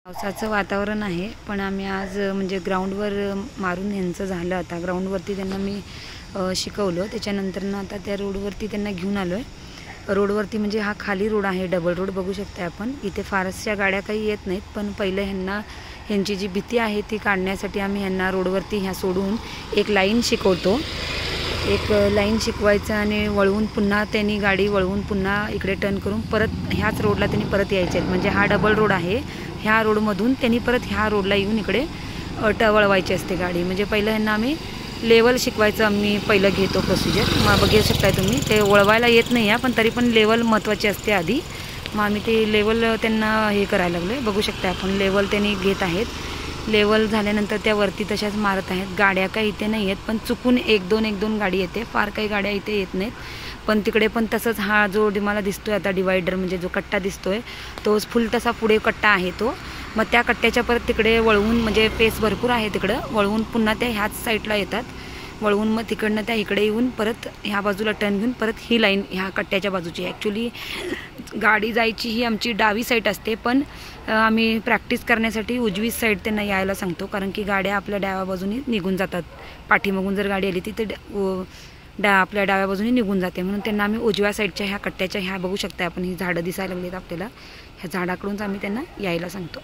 पावसाचं वातावरण आहे, पण आम्ही आज म्हणजे ग्राउंडवर मारून ह्यांचं झालं. आता ग्राउंडवरती त्यांना मी शिकवलं. त्याच्यानंतर आता त्या रोडवरती त्यांना घेऊन आलो आहे. रोडवरती म्हणजे हा खाली रोड आहे, डबल रोड बघू शकता आपण. इथे फारशा गाड्या काही येत नाहीत, पण पहिलं ह्यांची जी भीती आहे ती काढण्यासाठी आम्ही ह्यांना रोडवरती ह्या सोडून एक लाईन शिकवतो. एक लाईन शिकवायचं आणि वळवून पुन्हा त्यांनी गाडी वळवून पुन्हा इकडे टर्न करून परत ह्याच रोडला त्यांनी परत यायचे आहेत. म्हणजे हा डबल रोड आहे, ह्या रोडमधून त्यांनी परत ह्या रोडला येऊन इकडे वळवायची असते गाडी. म्हणजे पहिलं ह्यांना आम्ही लेवल शिकवायचं आम्ही पहिलं घेतो प्रोसिजर. मग बघू शकताय तुम्ही, ते वळवायला येत नाही आहे, पण तरी पण लेवल महत्त्वाची असते आधी. मग आम्ही ते लेवल त्यांना हे करायला लागलो आहे. बघू शकता आपण लेवल त्यांनी घेत आहेत. लेवल झाल्यानंतर त्या वरती तशाच मारत आहेत. गाड्या काही इथे नाही आहेत, पण चुकून एक दोन गाडी येते, फार काही गाड्या इथे येत नाहीत. पण तिकडे पण तसंच हा जो मला दिसतोय आता डिवायडर, म्हणजे जो कट्टा दिसतोय तो फुल तसा पुढे कट्टा आहे तो. मग त्या कट्ट्याच्या परत तिकडे वळवून, म्हणजे पेस भरपूर आहे तिकडं, वळवून पुन्हा त्या ह्याच साईडला येतात. वळवून मग तिकडनं त्या इकडे येऊन परत ह्या बाजूला टर्न घेऊन परत ही लाईन ह्या कट्ट्याच्या बाजूची. ॲक्च्युली गाडी जायची ही आमची डावी साईड असते, पण आम्ही प्रॅक्टिस करण्यासाठी उजवी साईड त्यांना यायला सांगतो, कारण की गाड्या आपल्या डाव्या बाजूने निघून जातात. पाठीमागून जर गाडी आली ती तर आपल्या डाव्या बाजूने निघून जाते. म्हणून त्यांना आम्ही उजव्या साईडच्या ह्या कट्ट्याच्या ह्या बघू शकता आपण, ही झाडं दिसायला लागलीत आपल्याला, ह्या झाडाकडूनच आम्ही त्यांना यायला सांगतो.